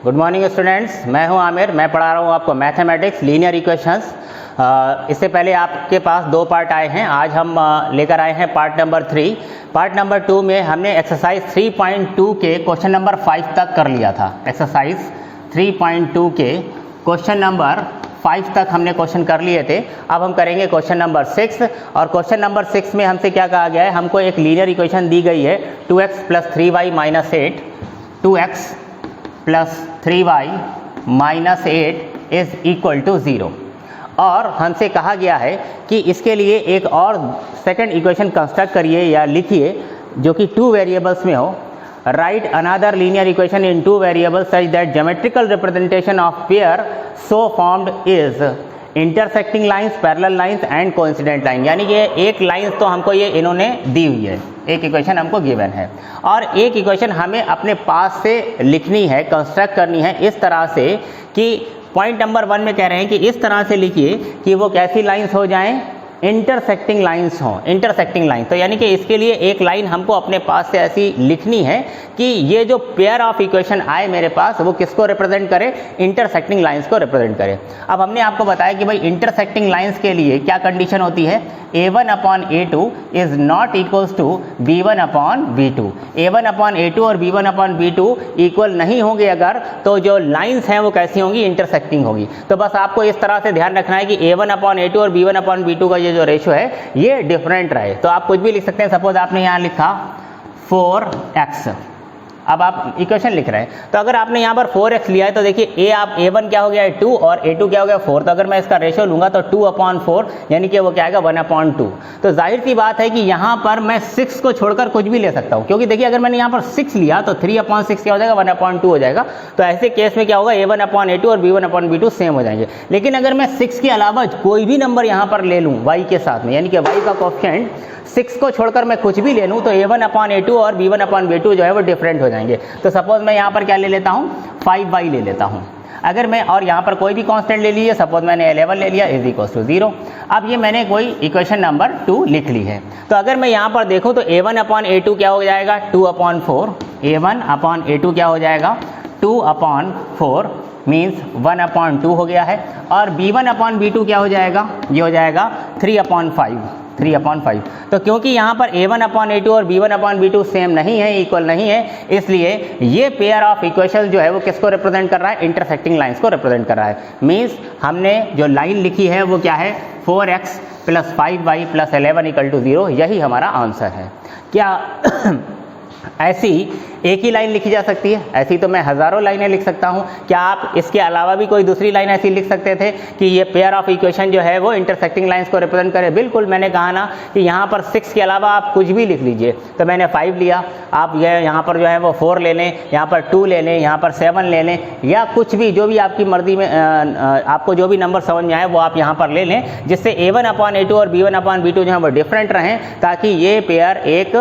Good morning students, मैं हूं आमिर। मैं पढ़ा रहा हूं आपको मैथमेटिक्स लीनियर इक्वेशंस। इससे पहले आपके पास दो पार्ट आए हैं। आज हम लेकर आए हैं पार्ट नंबर 3। पार्ट नंबर 2 में हमने एक्सरसाइज 3.2 के क्वेश्चन नंबर 5 तक कर लिया था। एक्सरसाइज 3.2 के क्वेश्चन नंबर 5 तक हमने क्वेश्चन कर लिए थे। अब हम करेंगे क्वेश्चन नंबर 6। और क्वेश्चन नंबर 6 में हमसे क्या कहा गया है, हमको एक लीनियर इक्वेशन दी गई है 2x + 3y - 8, 2x + 3y - 8 = 0। और हमसे कहा गया है कि इसके लिए एक और सेकंड इक्वेशन कंस्ट्रक्ट करिए या लिखिए जो कि 2 वेरिएबल्स में हो। Right another linear equation in 2 variables such that geometrical representation of pair so formed is intersecting lines, parallel lines and coincident line. यानी कि एक लाइन तो हमको ये इन्होंने दी हुई है, एक इक्वेशन हमको गिवन है और एक इक्वेशन हमें अपने पास से लिखनी है, कंस्ट्रक्ट करनी है इस तरह से कि पॉइंट नंबर 1 में कह रहे हैं कि इस तरह से लिखिए कि वो कैसी लाइंस हो जाएं, इंटरसेक्टिंग लाइंस हों। इंटरसेक्टिंग लाइन तो यानी कि इसके लिए एक लाइन हमको अपने पास से ऐसी लिखनी है कि ये जो पेयर ऑफ इक्वेशन आए मेरे पास वो किसको रिप्रेजेंट करे, इंटरसेक्टिंग लाइंस को रिप्रेजेंट करे। अब हमने आपको बताया कि भाई इंटरसेक्टिंग लाइंस के लिए क्या कंडीशन होती है, a1/a2 is not equals to b1/b2। a1/a2 और b1/b2 इक्वल नहीं होंगे अगर, तो जो लाइंस हैं वो कैसी होंगी, इंटरसेक्टिंग होगी। तो बस आपको इस तरह से ध्यान रखना है कि a1/a2 और b1/b2 का ये जो रेशो है ये डिफरेंट रहे। तो आप कुछ भी लिख सकते हैं। सपोज आपने यहाँ लिखा 4x, अब आप इक्वेशन लिख रहे हैं तो अगर आपने यहाँ पर 4x लिया है तो देखिए a1 क्या हो गया है 2 और a2 क्या हो गया 4। तो अगर मैं इसका रेशो लूंगा तो 2/4 यानी कि वो क्या आएगा 1/2। तो जाहिर सी बात है कि यहाँ पर मैं 6 को छोड़कर कुछ भी ले सकता हूँ, क्योंकि देखिए अगर मैंने यहाँ पर 6 लिया तो 3/6 क्या हो जाएगा 1/2 हो जाएगा। तो ऐसे केस में क्या होगा, a1/a2 और b1/b2 सेम हो जाएंगे। लेकिन अगर मैं 6 के अलावा कोई भी नंबर यहाँ पर ले लूँ y के साथ में, यानी कि y का कोएफिशिएंट 6 को छोड़कर मैं कुछ भी ले लूँ तो a1/a2 और b1/b2 जो है वो डिफरेंट हो जाएंगे। तो सपोज मैं यहाँ पर क्या ले लेता हूँ, 5y ले लेता हूँ अगर मैं, और यहाँ पर कोई भी कांस्टेंट ले लीजिए, सपोज मैंने 11 ले लिया = 0। अब ये मैंने कोई इक्वेशन नंबर 2 लिख ली है। तो अगर मैं यहाँ पर देखूँ तो a1/a2 क्या हो जाएगा 2/4, a1/a2 क्या हो जाएगा 2/4 मीन्स 1/2 हो गया है, और b1/b2 क्या हो जाएगा, ये हो जाएगा 3/5। तो क्योंकि यहाँ पर a1/a2 और b1/b2 सेम नहीं है, इक्वल नहीं है, इसलिए ये पेयर ऑफ इक्वेशन जो है वो किसको रिप्रेजेंट कर रहा है, इंटरसेक्टिंग लाइंस को रिप्रेजेंट कर रहा है। मीन्स हमने जो लाइन लिखी है वो क्या है, 4x + 5y + 11 = 0। यही हमारा आंसर है। क्या ऐसी एक ही लाइन लिखी जा सकती है? ऐसी तो मैं हज़ारों लाइनें लिख सकता हूँ। क्या आप इसके अलावा भी कोई दूसरी लाइन ऐसी लिख सकते थे कि ये पेयर ऑफ इक्वेशन जो है वो इंटरसेक्टिंग लाइंस को रिप्रेजेंट करे? बिल्कुल, मैंने कहा ना कि यहाँ पर 6 के अलावा आप कुछ भी लिख लीजिए। तो मैंने 5 लिया, आप ये यहाँ पर जो है वो 4 ले लें, यहाँ पर 2 ले लें, यहाँ पर 7 ले लें, या कुछ भी जो भी आपकी मर्जी में आपको जो भी नंबर समझ में आए वो आप यहाँ पर ले लें, जिससे a1/a2 और b1/b2 जो है वो डिफरेंट रहें, ताकि ये पेयर एक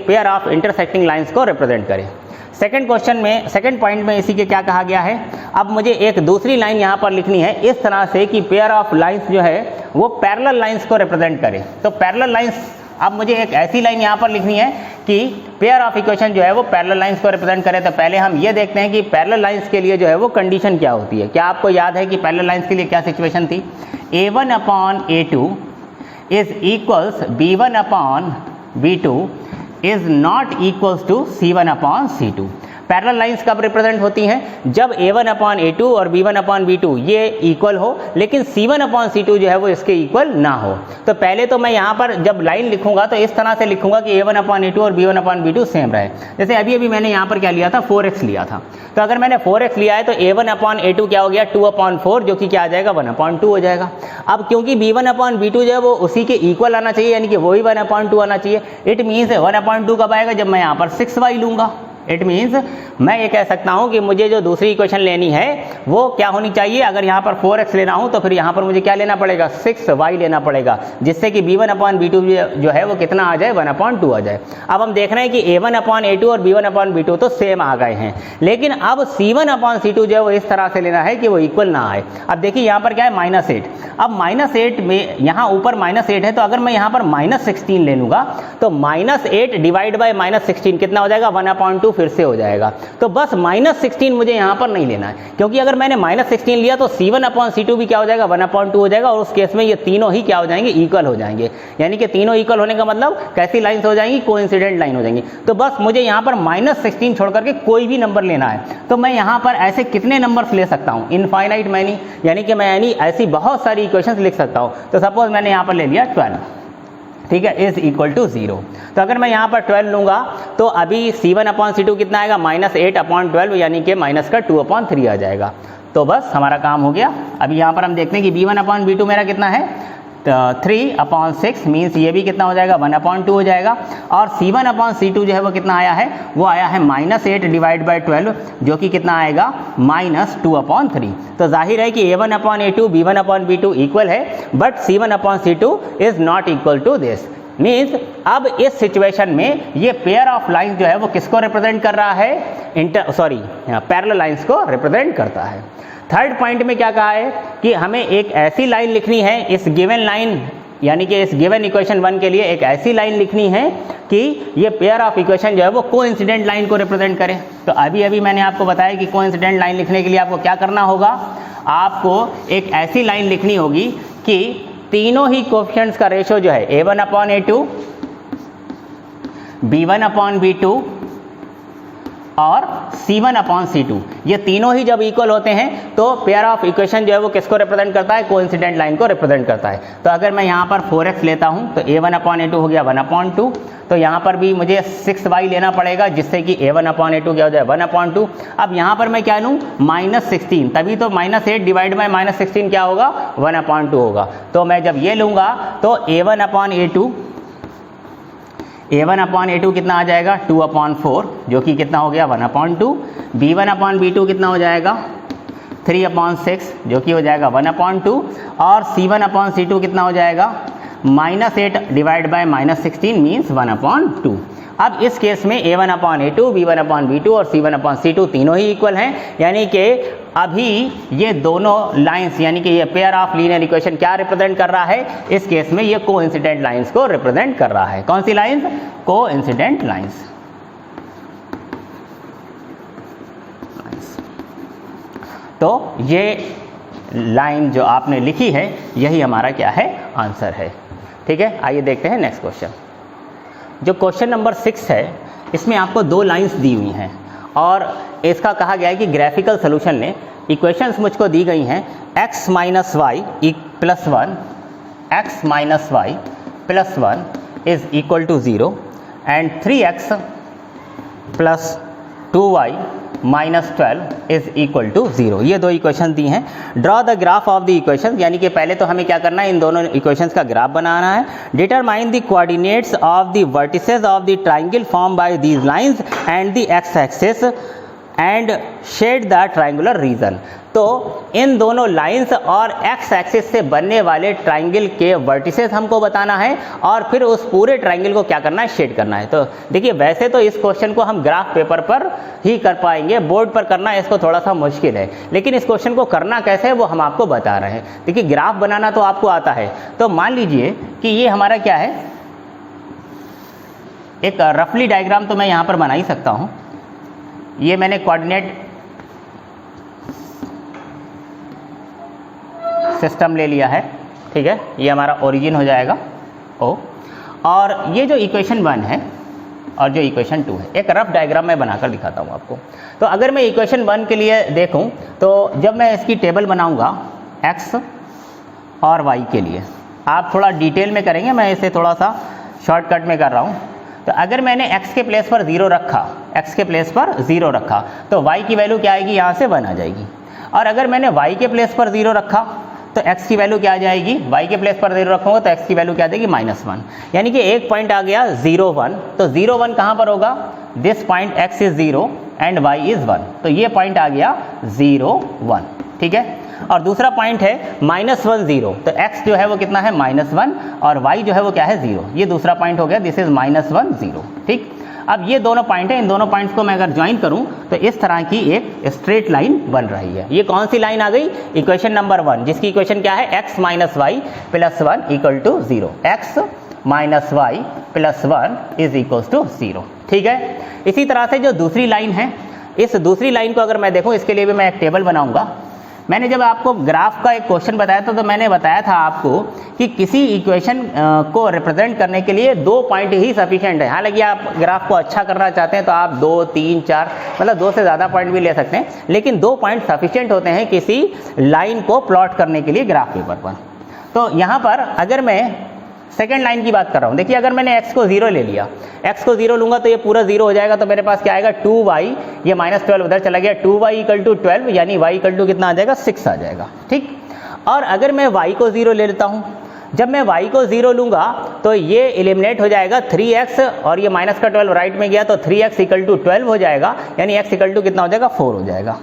पेयर ऑफ इंटरसेक्टिंग लाइंस को रिप्रेजेंट करें। सेकंड क्वेश्चन में, सेकंड पॉइंट में इसी के क्या कहा गया है, अब मुझे एक दूसरी लाइन यहाँ पर लिखनी है इस तरह से कि पेयर ऑफ लाइंस जो है वो पैरेलल लाइंस को रिप्रेजेंट करे। तो पैरेलल लाइंस, अब मुझे एक ऐसी लाइन यहाँ पर लिखनी है कि पेयर ऑफ इक्वेशन जो है वो पैरेलल लाइंस को रिप्रेजेंट करे। तो पहले हम ये देखते हैं कि पैरेलल लाइंस के लिए जो है वो कंडीशन क्या होती है। क्या आपको याद है कि पैरेलल लाइंस के लिए क्या सिचुएशन थी, a1/a2 is equals b1/b2 is not equals to c1/c2। Parallel lines कब रिप्रेजेंट होती हैं, जब a1/a2 और b1/b2 ये इक्वल हो, लेकिन c1/c2 जो है वो इसके इक्वल ना हो। तो पहले तो मैं यहाँ पर जब लाइन लिखूंगा तो इस तरह से लिखूंगा कि a1/a2 और b1/b2 सेम रहे। जैसे अभी मैंने यहाँ पर क्या लिया था, 4x लिया था। तो अगर मैंने 4x लिया है तो a1/a2 क्या हो गया 2/4, जो कि क्या आ जाएगा 1/2 हो जाएगा। अब क्योंकि b1/b2 जो है वो उसी के इक्वल आना चाहिए, यानी कि वही 1/2 आना चाहिए। इट मीन्स 1/2 कब आएगा, जब मैं यहाँ पर 6y लूंगा। इट मीन्स मैं ये कह सकता हूँ कि मुझे जो दूसरी इक्वेशन लेनी है वो क्या होनी चाहिए, अगर यहाँ पर 4x लेना हो तो फिर यहाँ पर मुझे क्या लेना पड़ेगा, 6y लेना पड़ेगा, जिससे कि b1/b2 जो है वो कितना आ जाए, 1/2 आ जाए। अब हम देख रहे हैं कि a1/a2 और b1/b2 तो सेम आ गए हैं, लेकिन अब c1/c2 जो है वो इस तरह से लेना है कि वो इक्वल ना आए। अब देखिए यहाँ पर क्या है, -8। अब -8 में यहाँ ऊपर -8 है, तो अगर मैं यहाँ पर -16 ले लूँगा तो -8 डिवाइड बाय -16 कितना हो जाएगा, 1/2 फिर से हो जाएगा। तो बस -16 मुझे यहाँ पर नहीं लेना है, क्योंकि अगर मैंने -16 लिया तो C1/C2 भी क्या हो जाएगा, 1/2 हो जाएगा, और उस केस में ये तीनों ही क्या हो जाएंगे, इक्वल हो जाएंगे। यानी कि तीनों इक्वल होने का मतलब कैसी लाइन्स हो जाएंगी, कोइंसिडेंट लाइन हो जाएंगी। तो बस मुझे यहाँ पर -16 छोड़ करके कोई भी नंबर लेना है। तो मैं यहाँ पर ऐसे कितने नंबर्स ले सकता हूँ, इनफाइनाइट मैनी, यानी कि मैं ऐसी बहुत सारी इक्वेशंस लिख सकता हूँ। तो सपोज मैंने यहाँ पर ले लिया 12, ठीक है, इज इक्वल टू 0। तो अगर मैं यहाँ पर 12 लूँगा तो अभी C1/C2 कितना आएगा, -8/12, यानी कि माइनस का 2/3 आ जाएगा। तो बस हमारा काम हो गया। अभी यहाँ पर हम देखते हैं कि B1/B2 मेरा कितना है, 3/6, मीन्स ये भी कितना हो जाएगा, 1/2 हो जाएगा। और C1/C2 जो है वो कितना आया है, वो आया है -8/12, जो कि कितना आएगा, -2/3। तो जाहिर है कि A1/A2 B1/B2 इक्वल है, but C1/C2 is not equal to this. Means अब इस सिचुएशन में ये पेयर ऑफ लाइन्स जो है वो किसको रिप्रेजेंट कर रहा है, पैरेलल लाइन्स को रिप्रेजेंट करता है। थर्ड पॉइंट में क्या कहा है कि हमें एक ऐसी लाइन लिखनी है, इस गिवन लाइन यानी कि इस गिवन इक्वेशन 1 के लिए एक ऐसी लाइन लिखनी है कि ये पेयर ऑफ इक्वेशन जो है वो कोइंसिडेंट लाइन को रिप्रेजेंट करे। तो अभी मैंने आपको बताया कि कोइंसिडेंट लाइन लिखने के लिए आपको क्या करना होगा, आपको एक ऐसी लाइन लिखनी होगी कि तीनों ही कोएफिशिएंट्स का रेशियो जो है A1/A2, B1/B2 और C1/C2, ये तीनों ही जब इक्वल होते हैं तो पेयर ऑफ इक्वेशन जो है वो किसको रिप्रेजेंट करता है, कोइंसिडेंट लाइन को रिप्रेजेंट करता है। तो अगर मैं यहाँ पर 4x लेता हूँ तो A1/A2 हो गया 1/2, तो यहाँ पर भी मुझे 6y लेना पड़ेगा, जिससे कि A1/A2 क्या हो जाए, 1/2। अब यहाँ पर मैं क्या लूँ, -16, तभी तो -8 डिवाइड बाय -16 क्या होगा, 1/2 होगा। तो मैं जब ये लूँगा तो A1/A2 कितना आ जाएगा, 2/4, जो कि कितना हो गया, 1/2। B1/B2 कितना हो जाएगा, 3/6, जो कि हो जाएगा 1/2। और C1/C2 कितना हो जाएगा, -8 डिवाइड बाय -16 मीन्स 1/2। अब इस केस में A1/A2, B1/B2 और C1/C2 तीनों ही इक्वल हैं, यानी कि अभी ये दोनों लाइंस यानी कि ये पेयर ऑफ लीनियर इक्वेशन क्या रिप्रेजेंट कर रहा है, इस केस में ये कोइंसिडेंट लाइंस को रिप्रेजेंट कर रहा है। कौन सी लाइंस, कोइंसिडेंट लाइंस। तो ये लाइन जो आपने लिखी है यही हमारा क्या है, आंसर है। ठीक है, आइए देखते हैं नेक्स्ट क्वेश्चन। जो क्वेश्चन नंबर 6 है, इसमें आपको दो लाइंस दी हुई हैं और इसका कहा गया है कि ग्राफिकल सोल्यूशन ने इक्वेशंस मुझको दी गई हैं x - y + 1, x - y + 1 is equal to 0 and 3x + 2y - 12 is equal to 0। ये दो इक्वेशन दी हैं। Draw the graph of the equation, यानी कि पहले तो हमें क्या करना है, इन दोनों इक्वेशंस का ग्राफ बनाना है। Determine the coordinates of the vertices of the triangle form by these lines and the X axis and shade the triangular region. तो इन दोनों लाइंस और एक्स एक्सिस से बनने वाले ट्राइंगल के वर्टिसेस हमको बताना है और फिर उस पूरे ट्राइंगल को क्या करना है, शेड करना है। तो देखिए, वैसे तो इस क्वेश्चन को हम ग्राफ पेपर पर ही कर पाएंगे, बोर्ड पर करना इसको थोड़ा सा मुश्किल है, लेकिन इस क्वेश्चन को करना कैसे है वो हम आपको बता रहे हैं। देखिए, ग्राफ बनाना तो आपको आता है, तो मान लीजिए कि ये हमारा क्या है, एक रफली डायग्राम तो मैं यहाँ पर बना ही सकता हूँ। ये मैंने कोऑर्डिनेट सिस्टम ले लिया है, ठीक है, ये हमारा ओरिजिन हो जाएगा O, और ये जो इक्वेशन 1 है और जो इक्वेशन 2 है, एक रफ डायग्राम मैं बनाकर दिखाता हूँ आपको। तो अगर मैं इक्वेशन 1 के लिए देखूँ तो जब मैं इसकी टेबल बनाऊँगा x और y के लिए, आप थोड़ा डिटेल में करेंगे, मैं इसे थोड़ा सा शॉर्टकट में कर रहा हूँ। तो अगर मैंने x के प्लेस पर 0 रखा, x के प्लेस पर 0 रखा तो y की वैल्यू क्या आएगी, यहाँ से 1 आ जाएगी। और अगर मैंने y के प्लेस पर 0 रखा तो x की वैल्यू क्या आ जाएगी, y के प्लेस पर 0 रखूँगा तो x की वैल्यू क्या आ जाएगी, -1। यानी कि एक पॉइंट आ गया 0, 1। तो 0, 1 कहाँ पर होगा, this point x is 0 and y is 1, तो ये पॉइंट आ गया 0, 1। ठीक है, और दूसरा पॉइंट है -1, 0, तो x जो है वो कितना है, -1, और y जो है वो क्या है, 0। ये दूसरा पॉइंट हो गया, दिस इज -1, 0। ठीक, अब ये दोनों पॉइंट है, इन दोनों पॉइंट्स को मैं अगर ज्वाइन करूं तो इस तरह की एक स्ट्रेट लाइन बन रही है। ये कौन सी लाइन आ गई, इक्वेशन नंबर 1, जिसकी इक्वेशन क्या है, x - y + 1 = 0, x minus Y plus 1 is equals to 0। ठीक है, इसी तरह से जो दूसरी लाइन है, इस दूसरी लाइन को अगर मैं देखूं, इसके लिए भी मैं एक टेबल बनाऊंगा। मैंने जब आपको ग्राफ का एक क्वेश्चन बताया था तो मैंने बताया था आपको कि किसी इक्वेशन को रिप्रेजेंट करने के लिए 2 पॉइंट ही सफिशिएंट है। हालांकि आप ग्राफ को अच्छा करना चाहते हैं तो आप 2, 3, 4 मतलब 2 से ज़्यादा पॉइंट भी ले सकते हैं, लेकिन 2 पॉइंट सफिशिएंट होते हैं किसी लाइन को प्लॉट करने के लिए ग्राफ पेपर पर। तो यहाँ पर अगर मैं सेकेंड लाइन की बात कर रहा हूँ, देखिए अगर मैंने x को 0 ले लिया, x को 0 लूंगा तो ये पूरा 0 हो जाएगा, तो मेरे पास क्या आएगा 2y, ये -12 उधर चला गया, 2y इक्वल टू 12 यानी y इक्वल टू कितना आ जाएगा 6 आ जाएगा। ठीक, और अगर मैं y को 0 ले लेता हूँ, जब मैं y को 0 लूंगा तो ये एलिमिनेट हो जाएगा 3x और ये माइनस का 12 राइट में गया तो 3x इक्वल टू 12 हो जाएगा, यानी x इक्वल टू कितना हो जाएगा 4 हो जाएगा।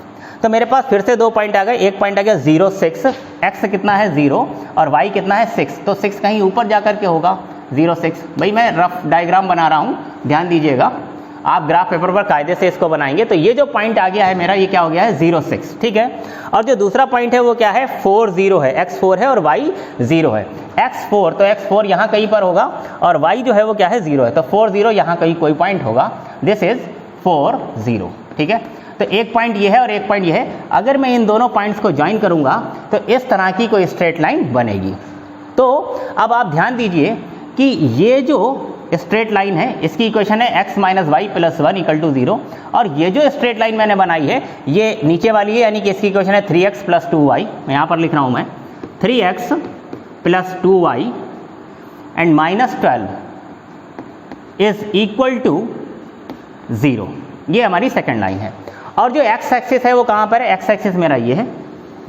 तो मेरे पास फिर से 2 पॉइंट आ गए, एक पॉइंट आ गया 0, 6, x कितना है 0 और y कितना है 6, तो 6 कहीं ऊपर जा करके होगा 0, 6। भाई मैं रफ डायग्राम बना रहा हूँ, ध्यान दीजिएगा, आप ग्राफ पेपर पर कायदे से इसको बनाएंगे। तो ये जो पॉइंट आ गया है मेरा, ये क्या हो गया है 0, 6। ठीक है, और जो दूसरा पॉइंट है वो क्या है 4, 0 है, x 4 है और y 0 है। x 4 तो x 4 यहाँ कहीं पर होगा और y जो है वो क्या है 0 है, तो 4, 0 यहाँ कहीं कोई पॉइंट होगा, दिस इज 4, 0। ठीक है, तो एक पॉइंट ये है और एक पॉइंट ये है। अगर मैं इन दोनों पॉइंट्स को ज्वाइन करूंगा तो इस तरह की कोई स्ट्रेट लाइन बनेगी। तो अब आप ध्यान दीजिए कि ये जो स्ट्रेट लाइन है इसकी इक्वेशन है x minus Y plus 1 equal to 0, और ये जो स्ट्रेट लाइन मैंने बनाई है ये नीचे वाली है, यानी कि इसकी इक्वेशन है 3x प्लस 2y। मैं यहाँ पर लिख रहा हूँ मैं 3x plus 2y and minus 12 is equal to 0। ये हमारी सेकेंड लाइन है। और जो x एक्सिस है वो कहाँ पर है, x एक्सिस मेरा ये है,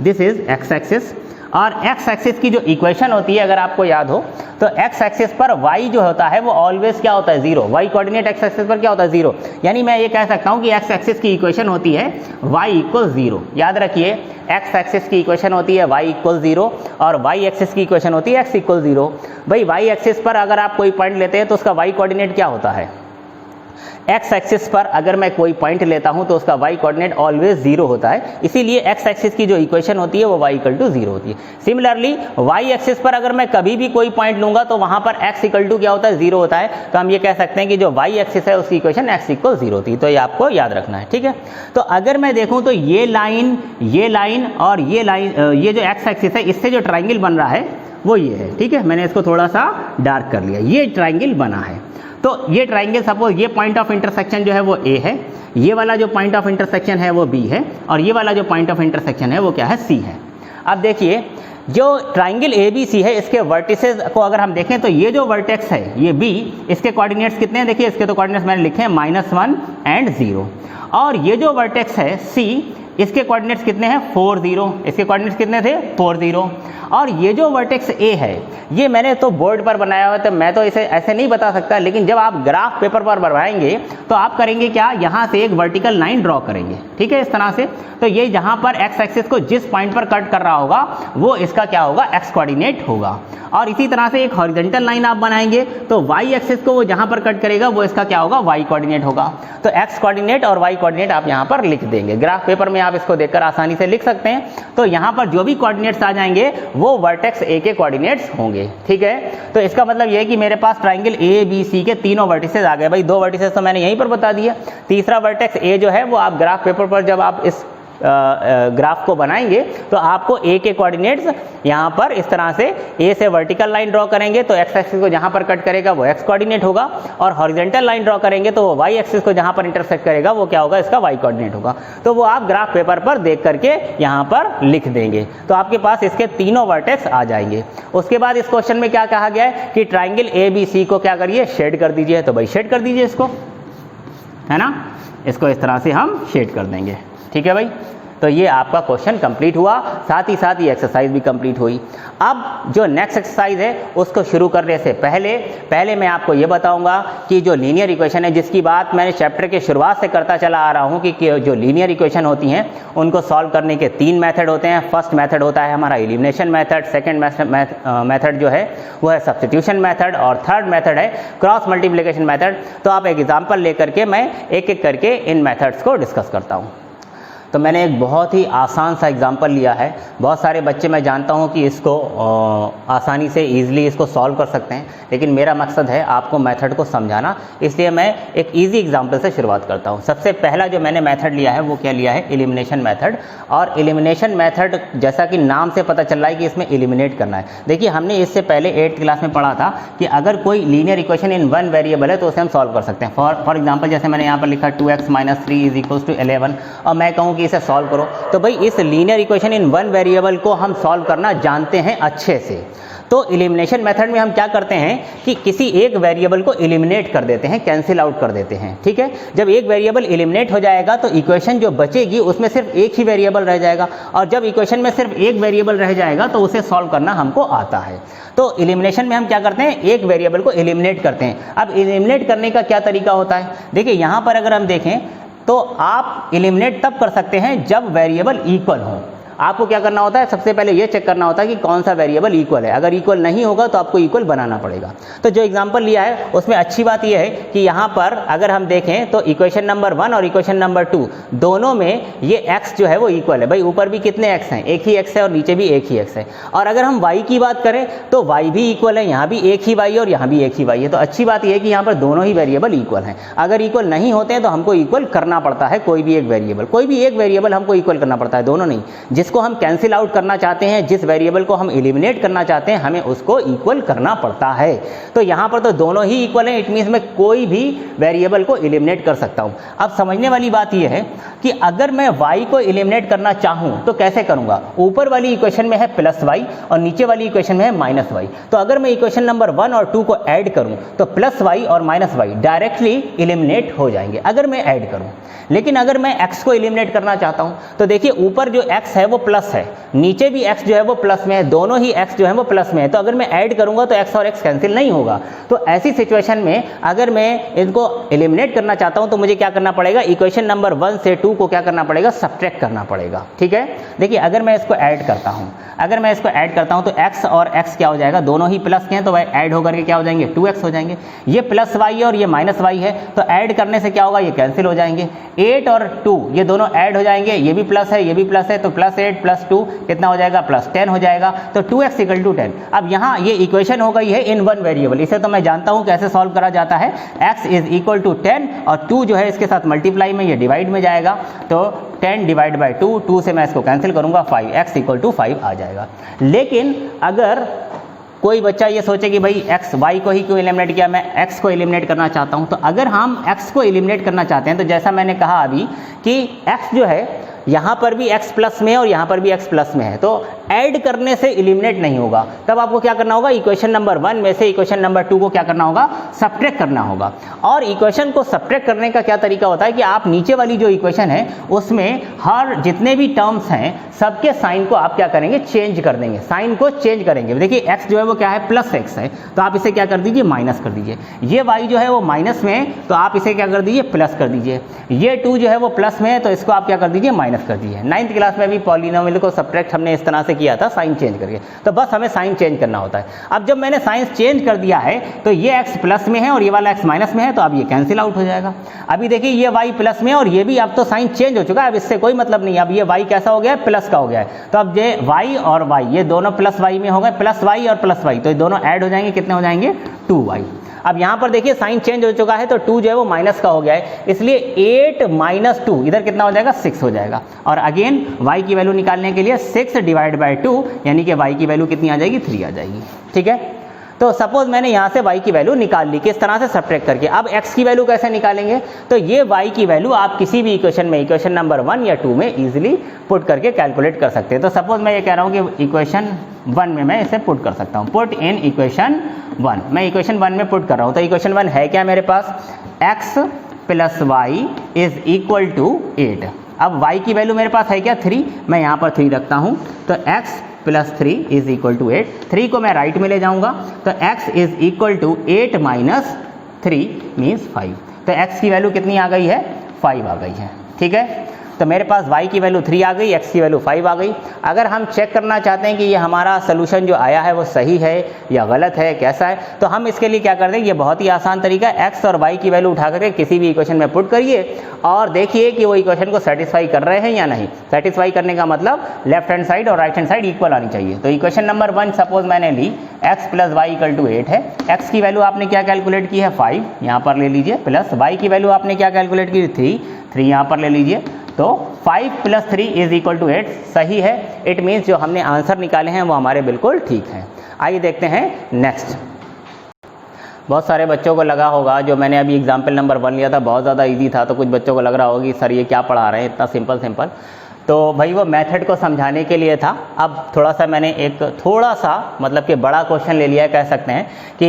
दिस इज x एक्सिस। और x एक्सिस की जो इक्वेशन होती है अगर आपको याद हो तो x एक्सिस पर y जो होता है वो ऑलवेज क्या होता है 0, y कोऑर्डिनेट x एक्सिस पर क्या होता है 0, यानी मैं ये कह सकता हूँ कि x एक्सिस की इक्वेशन होती है y इक्वल 0। याद रखिए, x एक्सिस की इक्वेशन होती है y इक्वल 0 और y एक्सिस की इक्वेशन होती है x इक्वल 0। भाई y एक्सिस पर अगर आप कोई पॉइंट लेते हैं तो उसका y कोऑर्डिनेट क्या होता है, x एक्सिस पर अगर मैं कोई पॉइंट लेता हूं तो उसका y कोऑर्डिनेट ऑलवेज 0 होता है, इसीलिए x एक्सिस की जो इक्वेशन होती है वो y इक्वल टू 0 होती है। सिमिलरली y एक्सिस पर अगर मैं कभी भी कोई पॉइंट लूंगा तो वहां पर x इक्वल टू क्या होता है 0 होता है, तो हम ये कह सकते हैं कि जो y एक्सिस है उसकी इक्वेशन x इक्वल 0 होती है। तो ये आपको याद रखना है। ठीक है, तो अगर मैं देखूं तो ये लाइन और ये लाइन, ये जो x एक्सिस है इससे जो ट्राइंगल बन रहा है वो ये है। ठीक है, मैंने इसको थोड़ा सा डार्क कर लिया, ये ट्राइंगल बना है। तो ये ट्राइंगल, सपोज ये पॉइंट ऑफ इंटरसेक्शन जो है वो A है, ये वाला जो पॉइंट ऑफ इंटरसेक्शन है वो B है, और ये वाला जो पॉइंट ऑफ इंटरसेक्शन है वो क्या है C है। अब देखिए जो ट्राइंगल ABC है इसके वर्टिसेस को अगर हम देखें तो ये जो वर्टेक्स है ये B, इसके कोऑर्डिनेट्स कितने हैं, देखिए इसके तो कोऑर्डिनेट्स मैंने लिखे हैं -1 एंड 0, और ये जो वर्टेक्स है C इसके कोऑर्डिनेट्स कितने हैं 4, 0, इसके कोऑर्डिनेट्स कितने थे 4, 0, और ये जो वर्टेक्स A है ये मैंने तो बोर्ड पर बनाया हुआ है तो मैं तो इसे ऐसे नहीं बता सकता, लेकिन जब आप ग्राफ पेपर पर बनवाएंगे तो आप करेंगे क्या, यहाँ से एक वर्टिकल लाइन ड्रॉ करेंगे। ठीक है, इस तरह से, तो ये जहाँ पर x एक्सिस को जिस पॉइंट पर कट कर रहा होगा वो इसका क्या होगा x कोऑर्डिनेट होगा, और इसी तरह से एक हॉरिजॉन्टल लाइन आप बनाएंगे तो y एक्सिस को वो जहाँ पर कट करेगा वो इसका क्या होगा y कोऑर्डिनेट होगा। तो x कोऑर्डिनेट और y कोऑर्डिनेट आप यहाँ पर लिख देंगे, ग्राफ पेपर में आप इसको देखकर आसानी से लिख सकते हैं। तो यहाँ पर जो भी कोऑर्डिनेट्स आ जाएंगे वो वर्टेक्स A के कोऑर्डिनेट्स होंगे। ठीक है, तो इसका मतलब ये है कि मेरे पास ट्राइंगल ABC के तीनों वर्टिसेस आ गए। भाई 2 वर्टिसेस तो मैंने यहीं पर बता दिया, तीसरा वर्टेक्स A जो है वो आप ग्राफ पेपर पर जब आप इस ग्राफ को बनाएंगे तो आपको A के कोऑर्डिनेट्स यहाँ पर इस तरह से A से वर्टिकल लाइन ड्रॉ करेंगे तो x एक्सिस को जहाँ पर कट करेगा वो x कोऑर्डिनेट होगा, और हॉरिजॉन्टल लाइन ड्रॉ करेंगे तो वो y एक्सिस को जहाँ पर इंटरसेक्ट करेगा वो क्या होगा, इसका y कोऑर्डिनेट होगा। तो वो आप ग्राफ पेपर पर देख करके यहाँ पर लिख देंगे तो आपके पास इसके तीनों वर्टेक्स आ जाएंगे। उसके बाद इस क्वेश्चन में क्या कहा गया है कि ट्राइंगल ABC को क्या करिए, शेड कर दीजिए। तो भाई शेड कर दीजिए इसको, है ना, इसको इस तरह से हम शेड कर देंगे। ठीक है भाई, तो ये आपका क्वेश्चन कंप्लीट हुआ, साथ ही साथ ये एक्सरसाइज भी कंप्लीट हुई। अब जो नेक्स्ट एक्सरसाइज है उसको शुरू करने से पहले मैं आपको ये बताऊंगा कि जो लीनियर इक्वेशन है, जिसकी बात मैंने चैप्टर के शुरुआत से करता चला आ रहा हूँ कि जो लीनियर इक्वेशन होती हैं उनको सॉल्व करने के 3 मेथड होते हैं। फर्स्ट मेथड होता है हमारा एलिमिनेशन मेथड, सेकेंड मेथड जो है वो है सब्स्टिट्यूशन मेथड, और थर्ड मेथड है क्रॉस मल्टीप्लिकेशन मेथड। तो आप एग्जाम्पल लेकर के मैं एक एक करके इन मेथड्स को डिस्कस करता हूँ। तो मैंने एक बहुत ही आसान सा एग्जांपल लिया है। बहुत सारे बच्चे मैं जानता हूं कि इसको आसानी से ईजिली इसको सॉल्व कर सकते हैं, लेकिन मेरा मकसद है आपको मेथड को समझाना, इसलिए मैं एक ईजी एग्जांपल से शुरुआत करता हूं। सबसे पहला जो मैंने मेथड लिया है वो क्या लिया है, एलिमिनेशन मेथड। और एलिमिनेशन मेथड जैसा कि नाम से पता चल रहा है कि इसमें एलिमिनेट करना है। देखिए हमने इससे पहले 8th क्लास में पढ़ा था कि अगर कोई linear equation in one variable है तो उसे हम सॉल्व कर सकते हैं। फॉर एग्जांपल जैसे मैंने यहाँ पर लिखा 2x - 3 = 11 और मैं कहूँ कि इसे सॉल्व करो, तो भाई इस linear equation in one variable को हम सॉल्व करना जानते हैं अच्छे से। तो एलिमिनेशन मेथड में हम क्या करते हैं कि किसी एक वेरिएबल को एलिमिनेट कर देते हैं, कैंसिल आउट कर देते हैं, ठीक है। जब एक वेरिएबल एलिमिनेट हो जाएगा तो इक्वेशन जो बचेगी उसमें सिर्फ एक ही वेरिएबल रह जाएगा, और जब इक्वेशन में सिर्फ एक वेरिएबल रह जाएगा तो उसे सॉल्व करना हमको आता है। तो एलिमिनेशन में हम क्या करते हैं, एक वेरिएबल को एलिमिनेट करते हैं। अब एलिमिनेट करने का क्या तरीका होता है, देखिए यहाँ पर अगर हम देखें तो आप एलिमिनेट तब कर सकते हैं जब वेरिएबल इक्वल हो। आपको क्या करना होता है, सबसे पहले ये चेक करना होता है कि कौन सा वेरिएबल इक्वल है। अगर इक्वल नहीं होगा तो आपको इक्वल बनाना पड़ेगा। तो जो एग्जांपल लिया है उसमें अच्छी बात यह है कि यहाँ पर अगर हम देखें तो इक्वेशन नंबर 1 और इक्वेशन नंबर 2 दोनों में ये x जो है वो इक्वल है। भाई ऊपर भी कितने x हैं, एक ही x है और नीचे भी एक ही x है। और अगर हम y की बात करें तो y भी इक्वल है, यहाँ भी एक ही y है और यहाँ भी एक ही y है। तो अच्छी बात यह है कि यहाँ पर दोनों ही वेरिएबल इक्वल हैं। अगर इक्वल नहीं होते हैं तो हमको इक्वल करना पड़ता है कोई भी एक वेरिएबल हमको इक्वल करना पड़ता है, दोनों नहीं। जिसको हम कैंसिल आउट करना चाहते हैं, जिस वेरिएबल को हम एलिमिनेट करना चाहते हैं, हमें उसको इक्वल करना पड़ता है। तो यहाँ पर तो दोनों ही इक्वल हैं, इट मीन्स मैं कोई भी वेरिएबल को एलिमिनेट कर सकता हूँ। अब समझने वाली बात यह है कि अगर मैं y को एलिमिनेट करना चाहूँ तो कैसे करूँगा। ऊपर वाली इक्वेशन में है +y और नीचे वाली इक्वेशन में है -y। तो अगर मैं इक्वेशन नंबर 1 और 2 को ऐड करूँ तो +y और -y डायरेक्टली एलिमिनेट हो जाएंगे अगर मैं ऐड करूँ। लेकिन अगर मैं x को एलिमिनेट करना चाहता हूँ तो देखिए ऊपर जो x है वो प्लस है, नीचे भी x जो है वो प्लस में है, दोनों ही x जो है वो प्लस में है। तो अगर मैं ऐड करूंगा तो x और x कैंसिल नहीं होगा। तो ऐसी सिचुएशन में अगर मैं इनको एलिमिनेट करना चाहता हूं तो मुझे क्या करना पड़ेगा, इक्वेशन नंबर 1 से 2 को क्या करना पड़ेगा, सब्ट्रैक्ट करना पड़ेगा, ठीक है। देखिए अगर मैं इसको ऐड करता हूं तो x और x क्या हो जाएगा, दोनों ही प्लस के हैं तो वह ऐड होकर के क्या हो जाएंगे, 2x हो जाएंगे। ये +y है और ये -y है तो ऐड करने से क्या होगा, ये कैंसिल हो जाएंगे। 8 और 2 ये दोनों ऐड हो जाएंगे, ये भी प्लस है ये भी प्लस है, तो +8 + 2 कितना हो जाएगा, +10 हो जाएगा। तो 2x = 10। अब यहाँ ये इक्वेशन हो गई है इन वन वेरिएबल, इसे तो मैं जानता हूँ कैसे सॉल्व करा जाता है। x = 10 और 2 जो है इसके साथ मल्टीप्लाई में ये डिवाइड में जाएगा, तो 10 / 2, 2 से मैं इसको कैंसिल करूंगा, 5, x = 5 आ जाएगा। लेकिन अगर कोई बच्चा ये सोचे कि भाई y को ही क्यों एलिमिनेट किया, मैं x को एलिमिनेट करना चाहता हूं। तो अगर हम x को एलिमिनेट करना चाहते हैं तो जैसा मैंने कहा अभी कि x जो है यहाँ पर भी x प्लस में है और यहाँ पर भी x प्लस में है, तो ऐड करने से एलिमिनेट नहीं होगा। तब आपको क्या करना होगा, इक्वेशन नंबर 1 में से इक्वेशन नंबर 2 को क्या करना होगा, सब्ट्रैक्ट करना होगा। और इक्वेशन को सब्ट्रैक्ट करने का क्या तरीका होता है कि आप नीचे वाली जो इक्वेशन है उसमें हर जितने भी टर्म्स हैं सबके साइन को आप क्या करेंगे, चेंज कर देंगे, साइन को चेंज करेंगे। देखिए x जो है वो क्या है, +x है, तो आप इसे क्या कर दीजिए, माइनस कर दीजिए। ये y जो है वो माइनस में है तो आप इसे क्या कर दीजिए, प्लस कर दीजिए। ये 2 जो है वो प्लस में है तो इसको आप क्या कर दीजिए, माइनस कर दीजिए। 9th क्लास में भी पॉलिनोमियल को सब्ट्रैक्ट हमने इस तरह से किया था, साइन चेंज करके। तो बस हमें साइन चेंज करना होता है। अब जब मैंने साइन चेंज कर दिया है तो ये x प्लस में है और ये वाला x माइनस में है, तो अब ये कैंसिल आउट हो जाएगा। अभी देखिए ये y प्लस में है और ये भी अब तो साइन चेंज हो चुका है, अब इससे कोई मतलब नहीं। अब ये y कैसा हो गया है, प्लस का हो गया है। तो अब ये y और y ये दोनों प्लस y में हो गए, +y और +y, तो ये दोनों ऐड हो जाएंगे, कितने हो जाएंगे, 2y। अब यहाँ पर देखिए साइन चेंज हो चुका है तो 2 जो है वो माइनस का हो गया है, इसलिए 8 - 2 इधर कितना हो जाएगा, 6 हो जाएगा। और अगेन y की वैल्यू निकालने के लिए 6 / 2 यानी कि y की वैल्यू कितनी आ जाएगी, 3 आ जाएगी, ठीक है। तो सपोज मैंने यहाँ से y की वैल्यू निकाल ली, किस तरह से, सब्ट्रैक्ट करके। अब x की वैल्यू कैसे निकालेंगे, तो ये y की वैल्यू आप किसी भी इक्वेशन में, इक्वेशन नंबर 1 या 2 में इजीली पुट करके कैलकुलेट कर सकते हैं। तो सपोज मैं ये कह रहा हूँ कि इक्वेशन 1 में मैं इसे पुट कर सकता हूँ, पुट इन इक्वेशन 1। मैं इक्वेशन 1 में पुट कर रहा हूँ। तो इक्वेशन 1 है क्या मेरे पास, x + y = 8। अब y की वैल्यू मेरे पास है क्या, 3, मैं यहाँ पर 3 रखता हूँ। तो x + 3 = 8, 3 को मैं राइट में ले जाऊँगा तो x = 8 - 3 मीन्स 5। तो x की वैल्यू कितनी आ गई है, 5 आ गई है, ठीक है। तो मेरे पास y की वैल्यू 3 आ गई, x की वैल्यू 5 आ गई। अगर हम चेक करना चाहते हैं कि ये हमारा सोल्यूशन जो आया है वो सही है या गलत है, कैसा है, तो हम इसके लिए क्या कर देंगे, ये बहुत ही आसान तरीका है, x और y की वैल्यू उठा करके किसी भी इक्वेशन में पुट करिए और देखिए कि वो इक्वेशन को सेटिस्फाई कर रहे हैं या नहीं। सेटिस्फाई करने का मतलब लेफ्ट हैंड साइड और राइट हैंड साइड इक्वल आनी चाहिए। तो इक्वेशन नंबर 1 सपोज मैंने ली, x plus Y equal to 8 है, x की वैल्यू आपने क्या कैलकुलेट की है 5, यहाँ पर ले लीजिए, प्लस y की वैल्यू आपने क्या कैलकुलेट की 3 यहाँ पर ले लीजिए। तो 5 + 3 इज इक्वल टू 8 सही है। इट मीन्स जो हमने आंसर निकाले हैं वो हमारे बिल्कुल ठीक हैं। आइए देखते हैं नेक्स्ट। बहुत सारे बच्चों को लगा होगा, जो मैंने अभी एग्जाम्पल नंबर 1 लिया था बहुत ज़्यादा इजी था, तो कुछ बच्चों को लग रहा होगा कि सर ये क्या पढ़ा रहे हैं इतना सिंपल। तो भाई वो मेथड को समझाने के लिए था। अब थोड़ा सा मैंने एक थोड़ा सा मतलब कि बड़ा क्वेश्चन ले लिया है, कह सकते हैं कि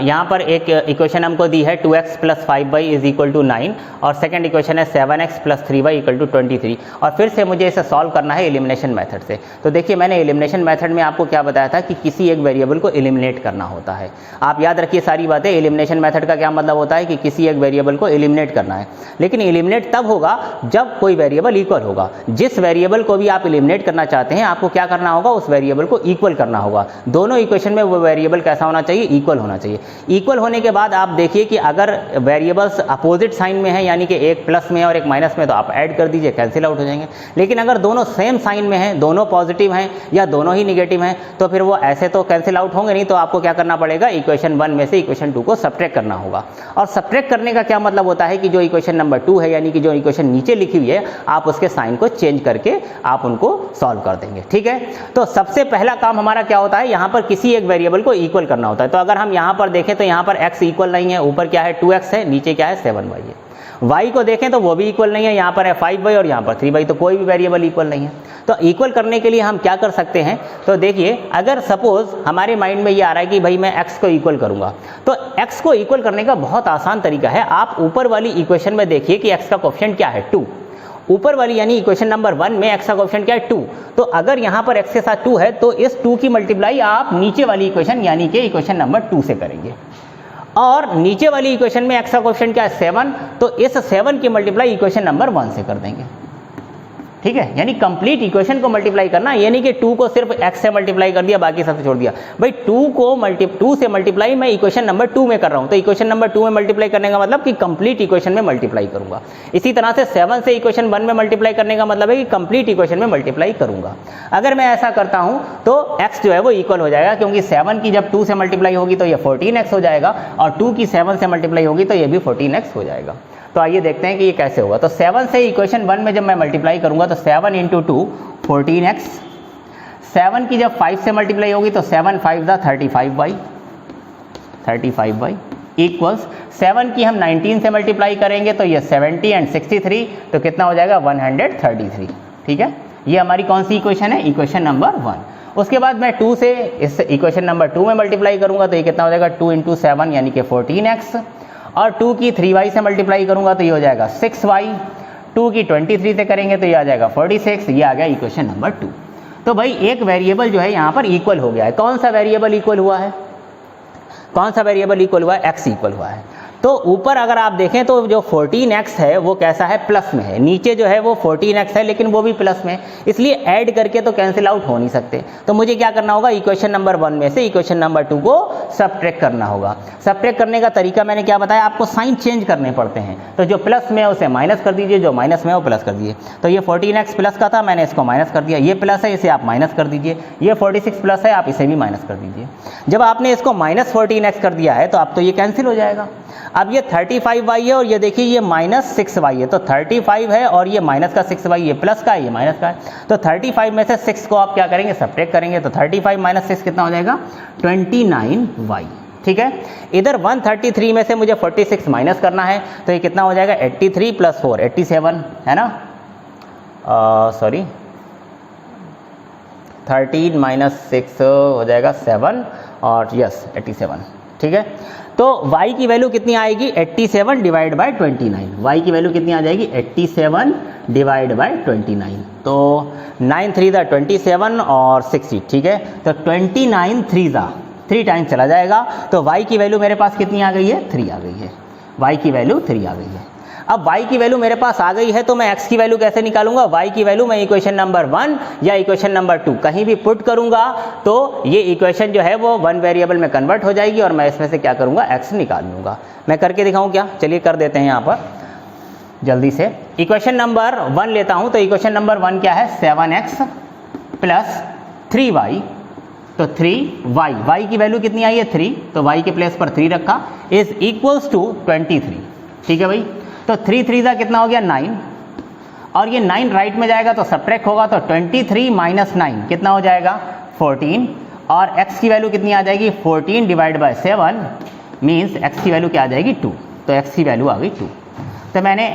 यहाँ पर एक इक्वेशन हमको दी है 2x + 5y is equal to 9 और सेकंड इक्वेशन है 7x + 3y इक्वल टू 23 और फिर से मुझे इसे सॉल्व करना है एलिमिनेशन मेथड से। तो देखिए मैंने एलिमिनेशन मेथड में आपको क्या बताया था कि किसी एक वेरिएबल को एलिमिनेट करना होता है। आप याद रखिए सारी बातें। एलिमिनेशन मेथड का क्या मतलब होता है कि किसी एक वेरिएबल को एलिमिनेट करना है, लेकिन एलिमिनेट तब होगा जब कोई वेरिएबल इक्वल होगा। जिस वेरिएबल को भी आप एलिमिनेट करना चाहते हैं आपको क्या करना होगा, उस वेरिएबल को इक्वल करना होगा। दोनों इक्वेशन में वो वेरिएबल कैसा होना चाहिए, इक्वल होना चाहिए। इक्वल होने के बाद आप देखिए कि अगर वेरिएबल्स अपोजिट साइन में है, यानी कि एक प्लस में और एक माइनस में, तो आप ऐड कर दीजिए, कैंसिल आउट हो जाएंगे। लेकिन अगर दोनों सेम साइन में हैं, दोनों पॉजिटिव हैं या दोनों ही निगेटिव हैं, तो फिर वो ऐसे तो कैंसिल आउट होंगे नहीं। तो आपको क्या करना पड़ेगा, इक्वेशन 1 में से इक्वेशन 2 को सब्ट्रैक्ट करना होगा। और सब्ट्रैक्ट करने का क्या मतलब होता है कि जो इक्वेशन नंबर 2 है, यानी कि जो इक्वेशन नीचे लिखी हुई है, आप उसके साइन को चेंज करके आप उनको सॉल्व कर देंगे। ठीक है, तो सबसे पहला काम हमारा क्या होता है, यहां पर किसी एक वेरिएबल को इक्वल करना होता है। तो अगर हम यहां पर देखें तो यहां पर x इक्वल नहीं है, ऊपर क्या है 2x है, नीचे क्या है 7y है। y को देखें तो वो भी इक्वल नहीं है, यहां पर है 5y और यहां पर 3y, तो कोई भी वेरिएबल इक्वल नहीं है। तो इक्वल करने के लिए हम क्या कर सकते हैं, तो देखिए अगर सपोज हमारे माइंड में ये आ रहा है कि भाई मैं x को इक्वल करूंगा, तो x को इक्वल करने का बहुत आसान तरीका है। आप ऊपर वाली इक्वेशन में देखिए कि x का कोएफिशिएंट क्या है 2, ऊपर वाली यानी इक्वेशन नंबर 1 में x का कोएफिशिएंट क्या है 2। तो अगर यहां पर x के साथ 2 है तो इस 2 की मल्टीप्लाई आप नीचे वाली इक्वेशन यानी कि इक्वेशन नंबर 2 से करेंगे, और नीचे वाली इक्वेशन में x का कोएफिशिएंट क्या है 7, तो इस 7 की मल्टीप्लाई इक्वेशन नंबर 1 से कर देंगे। ठीक है, यानी कंप्लीट इक्वेशन को मल्टीप्लाई करना, यानी कि 2 को सिर्फ x से मल्टीप्लाई कर दिया, बाकी सब छोड़ दिया। भाई 2 से मल्टीप्लाई मैं इक्वेशन नंबर 2 में कर रहा हूं, तो इक्वेशन नंबर 2 में मल्टीप्लाई करने का मतलब कि कंप्लीट इक्वेशन में मल्टीप्लाई करूंगा। इसी तरह से 7 से इक्वेशन 1 में मल्टीप्लाई करने का मतलब है कि कंप्लीट इक्वेशन में मल्टीप्लाई करूंगा। अगर मैं ऐसा करता हूं तो x जो है वो इक्वल हो जाएगा, क्योंकि 7 की जब 2 से मल्टीप्लाई होगी तो ये 14x हो जाएगा, और 2 की 7 से मल्टीप्लाई होगी तो ये भी 14x हो जाएगा। तो आइए देखते हैं कि ये कैसे होगा। तो 7 से इक्वेशन 1 में जब मैं मल्टीप्लाई करूंगा तो 7 × 2 14x, 7 की जब 5 से मल्टीप्लाई होगी तो 7 × 5 35y इक्वल्स 7 की हम 19 से मल्टीप्लाई करेंगे तो ये 70 एंड 63, तो कितना हो जाएगा 133। ठीक है, ये हमारी कौन सी इक्वेशन है, इक्वेशन नंबर 1। उसके बाद मैं 2 से इस इक्वेशन नंबर 2 में मल्टीप्लाई करूंगा तो ये कितना हो जाएगा 2 × 7 यानी कि 14x, और 2 की 3y से मल्टीप्लाई करूंगा तो ये हो जाएगा 6y, 2 की 23 से करेंगे तो ये आ जाएगा 46। ये आ गया इक्वेशन नंबर 2। तो भाई एक वेरिएबल जो है यहाँ पर इक्वल हो गया है। कौन सा वेरिएबल इक्वल हुआ है, कौन सा वेरिएबल इक्वल हुआ है, x इक्वल हुआ है। तो ऊपर अगर आप देखें तो जो 14x है वो कैसा है, प्लस में है, नीचे जो है वो 14x है लेकिन वो भी प्लस में, इसलिए ऐड करके तो कैंसिल आउट हो नहीं सकते। तो मुझे क्या करना होगा, इक्वेशन नंबर 1 में से इक्वेशन नंबर 2 को सब्ट्रैक्ट करना होगा। सब्ट्रैक्ट करने का तरीका मैंने क्या बताया आपको, साइन चेंज करने पड़ते हैं। तो जो प्लस में है उसे माइनस कर दीजिए, जो माइनस में है वो प्लस कर दीजिए। तो ये 14x प्लस का था, मैंने इसको माइनस कर दिया, ये प्लस है इसे आप माइनस कर दीजिए, ये 46 प्लस है आप इसे भी माइनस कर दीजिए। जब आपने इसको माइनस 14x कर दिया है तो अब तो ये कैंसिल हो जाएगा। अब ये 35y है और ये देखिए ये माइनस 6y है, तो 35 है और ये माइनस का 6y, ये प्लस का है ये माइनस का है। तो 35 में से 6 को आप क्या करेंगे, सब्ट्रैक्ट करेंगे, तो 35 माइनस 6 कितना हो जाएगा 29y। ठीक है, इधर 133 में से मुझे 46 माइनस करना है, तो ये कितना हो जाएगा 83 + 4 87 है ना, सॉरी 13 माइनस 6 हो जाएगा 7 और यस 87। ठीक है, तो y की वैल्यू कितनी आएगी 87 डिवाइड बाय 29। y की वैल्यू कितनी आ जाएगी 87 डिवाइड बाय 29। तो 9 3 दा 27 और 60। ठीक है, तो 29 3 दा 3 टाइम्स चला जाएगा, तो y की वैल्यू मेरे पास कितनी आ गई है 3 आ गई है, y की वैल्यू 3 आ गई है। अब y की वैल्यू मेरे पास आ गई है तो मैं x की वैल्यू कैसे निकालूंगा? y की वैल्यू मैं इक्वेशन नंबर 1 या इक्वेशन नंबर 2 कहीं भी पुट करूंगा तो ये इक्वेशन जो है वो 1 वेरिएबल में कन्वर्ट हो जाएगी और मैं इसमें से क्या करूंगा? x निकाल लूंगा। मैं करके दिखाऊं क्या? चलिए कर देते हैं यहाँ पर जल्दी से। इक्वेशन नंबर 1 लेता हूं तो इक्वेशन नंबर 1 क्या है? 7x प्लस 3y, तो 3y, y की वैल्यू कितनी आई है? 3, तो y के प्लेस पर 3 रखा, इज इक्वल्स टू 23। ठीक है भाई, तो 3 3 का कितना हो गया? 9, और ये 9 राइट में जाएगा तो सब्ट्रैक्ट होगा, तो 23 माइनस 9 कितना हो जाएगा? 14, और x की वैल्यू कितनी आ जाएगी? 14 डिवाइड बाय 7 मीन्स x की वैल्यू क्या आ जाएगी? 2, तो x की वैल्यू आ गई 2। तो मैंने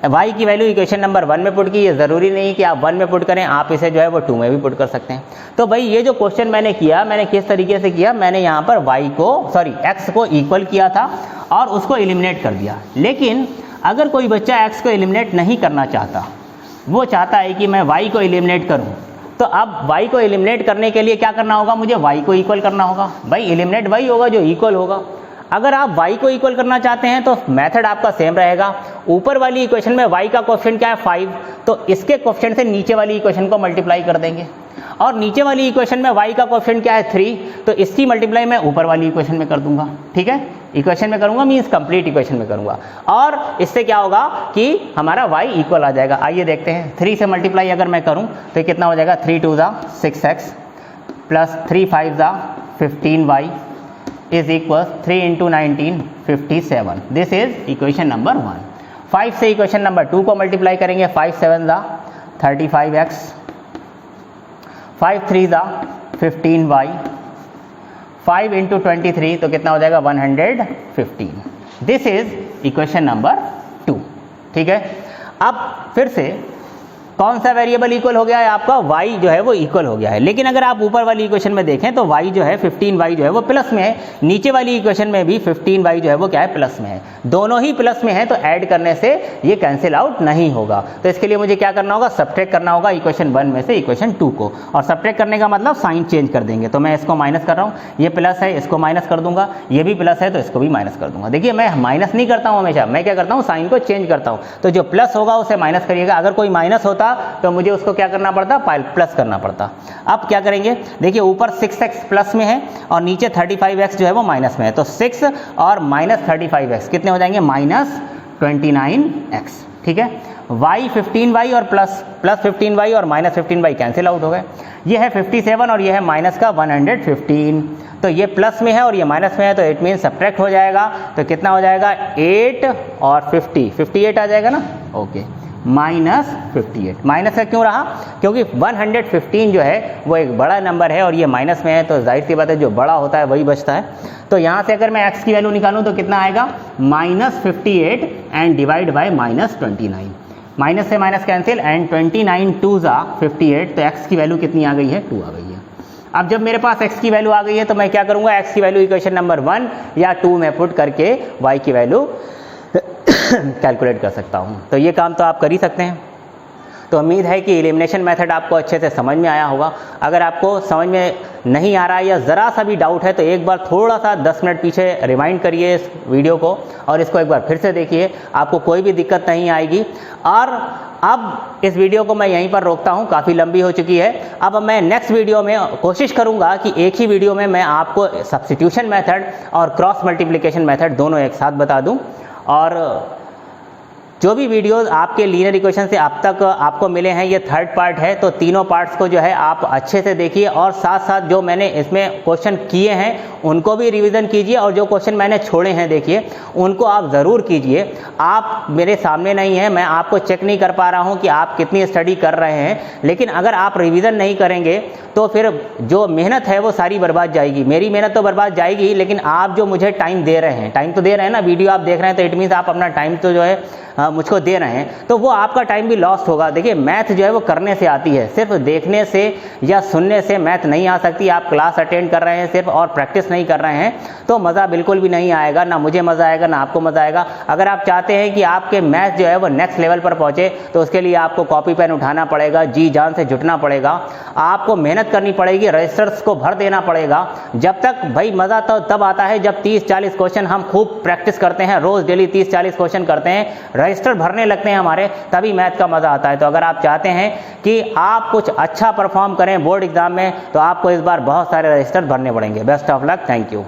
y की वैल्यू इक्वेशन नंबर 1 में पुट की। ये ज़रूरी नहीं कि आप 1 में पुट करें, आप इसे जो है वो 2 में भी पुट कर सकते हैं। तो भाई ये जो क्वेश्चन मैंने किया, मैंने किस तरीके से किया? मैंने यहाँ पर x को इक्वल किया था और उसको एलिमिनेट कर दिया। लेकिन अगर कोई बच्चा x को एलिमिनेट नहीं करना चाहता, वो चाहता है कि मैं y को एलिमिनेट करूँ, तो अब y को एलिमिनेट करने के लिए क्या करना होगा? मुझे y को इक्वल करना होगा। भाई एलिमिनेट वही होगा जो इक्वल होगा। अगर आप y को इक्वल करना चाहते हैं तो मेथड आपका सेम रहेगा। ऊपर वाली इक्वेशन में y का कोएफिशिएंट क्या है? 5, तो इसके कोएफिशिएंट से नीचे वाली इक्वेशन को मल्टीप्लाई कर देंगे, और नीचे वाली इक्वेशन में y का कोएफिशिएंट क्या है? 3, तो इसकी मल्टीप्लाई मैं ऊपर वाली इक्वेशन में कर दूंगा। ठीक है, इक्वेशन में करूंगा मीन्स कंप्लीट इक्वेशन में करूंगा, और इससे क्या होगा कि हमारा y इक्वल आ जाएगा। आइए देखते हैं, 3 से मल्टीप्लाई अगर मैं करूं तो कितना हो जाएगा? 3 2 6x plus 3 5 15y is equals 3 into 19 57। This is equation number 1। 5 से इक्वेशन नंबर 2 को मल्टीप्लाई करेंगे, 5 7 35x, 5 3 15y, 5 into 23 तो कितना हो जाएगा? 115। This is equation number 2। ठीक है, अब फिर से कौन सा वेरिएबल इक्वल हो गया है? आपका y जो है वो इक्वल हो गया है। लेकिन अगर आप ऊपर वाली इक्वेशन में देखें तो y जो है 15y जो है वो प्लस में है, नीचे वाली इक्वेशन में भी 15y जो है वो क्या है? प्लस में है। दोनों ही प्लस में है, तो ऐड करने से ये कैंसिल आउट नहीं होगा। तो इसके लिए मुझे क्या करना होगा? सब्ट्रैक्ट करना होगा इक्वेशन 1 में से इक्वेशन 2 को, और सब्ट्रैक्ट करने का मतलब साइन चेंज कर देंगे। तो मैं इसको माइनस कर रहा हूँ, ये प्लस है इसको माइनस कर दूंगा, ये भी प्लस है तो इसको भी माइनस कर दूंगा। देखिए मैं माइनस नहीं करता हूँ हमेशा, मैं क्या करता हूँ? साइन को चेंज करता हूँ। तो जो प्लस होगा उसे माइनस करिएगा, अगर कोई माइनस होता तो मुझे उसको क्या करना पड़ता? प्लस करना पड़ता। अब क्या करेंगे? देखिए ऊपर 6x प्लस में है और नीचे 35x जो है वो माइनस में है, तो 6 और माइनस 35x कितने हो जाएंगे? Minus 29x। ठीक है, y 15y और प्लस 15y और माइनस 15y कैंसिल आउट हो गए। ये है 57 और ये है माइनस का 115, तो ये प्लस में है और ये माइनस में है, तो इट मीन सब्ट्रैक्ट हो जाएगा। तो कितना हो जाएगा? 8 और 58 आ जाएगा ना? Okay, minus 58। माइनस का क्यों रहा? क्योंकि 115 जो है वो एक बड़ा नंबर है और ये माइनस में है, तो जाहिर सी बात है जो बड़ा होता है वही बचता है। तो यहाँ से अगर मैं x की वैल्यू निकालूं तो कितना आएगा? Minus 58 and divide by minus 29। Minus से माइनस कैंसिल एंड 29 2 58, तो x की वैल्यू कितनी आ गई है? 2 आ गई है। अब जब मेरे पास x की वैल्यू आ गई है तो मैं क्या करूँगा? x की वैल्यू इक्वेशन नंबर 1 या 2 में पुट करके y की वैल्यू कैलकुलेट कर सकता हूँ। तो ये काम तो आप कर ही सकते हैं। तो उम्मीद है कि एलिमिनेशन मेथड आपको अच्छे से समझ में आया होगा। अगर आपको समझ में नहीं आ रहा है या ज़रा सा भी डाउट है तो एक बार थोड़ा सा 10 मिनट पीछे रिवाइंड करिए इस वीडियो को और इसको एक बार फिर से देखिए, आपको कोई भी दिक्कत नहीं आएगी। और अब इस वीडियो को मैं यहीं पर रोकता हूँ, काफ़ी लंबी हो चुकी है। अब मैं नेक्स्ट वीडियो में कोशिश करूँगा कि एक ही वीडियो में मैं आपको सब्स्टिट्यूशन मेथड और क्रॉस मल्टीप्लिकेशन मेथड दोनों एक साथ बता दूँ। और जो भी वीडियोस आपके लीनियर इक्वेशन से अब तक आपको मिले हैं ये थर्ड पार्ट है, तो तीनों पार्ट्स को जो है आप अच्छे से देखिए और साथ साथ जो मैंने इसमें क्वेश्चन किए हैं उनको भी रिवीजन कीजिए और जो क्वेश्चन मैंने छोड़े हैं देखिए उनको आप ज़रूर कीजिए। आप मेरे सामने नहीं हैं, मैं आपको चेक नहीं कर पा रहा हूं कि आप कितनी स्टडी कर रहे हैं, लेकिन अगर आप रिवीजन नहीं करेंगे तो फिर जो मेहनत है वो सारी बर्बाद जाएगी। मेरी मेहनत तो बर्बाद जाएगी, लेकिन आप जो मुझे टाइम दे रहे हैं, टाइम तो दे रहे हैं ना, वीडियो आप देख रहे हैं तो इट मीन्स आप अपना टाइम तो जो है मुझको दे रहे हैं, तो वो आपका टाइम भी लॉस्ट होगा। देखिए मैथ जो है वो करने से आती है, सिर्फ देखने से या सुनने से मैथ नहीं आ सकती। आप क्लास अटेंड कर रहे हैं सिर्फ और प्रैक्टिस नहीं कर रहे हैं तो मज़ा बिल्कुल भी नहीं आएगा, ना मुझे मज़ा आएगा ना आपको मज़ा आएगा। अगर आप चाहते हैं कि आपके मैथ जो है वो नेक्स्ट लेवल पर पहुँचे तो उसके लिए आपको कॉपी पेन उठाना पड़ेगा, जी जान से जुटना पड़ेगा, आपको मेहनत करनी पड़ेगी, रजिस्टर्स को भर देना पड़ेगा। जब तक भाई मज़ा तो तब आता है जब 30-40 क्वेश्चन हम खूब प्रैक्टिस करते हैं, रोज़ डेली 30-40 क्वेश्चन करते हैं, रजिस्टर रजिस्टर भरने लगते हैं हमारे, तभी मैथ का मज़ा आता है। तो अगर आप चाहते हैं कि आप कुछ अच्छा परफॉर्म करें बोर्ड एग्जाम में, तो आपको इस बार बहुत सारे रजिस्टर भरने पड़ेंगे। Best of luck, thank you.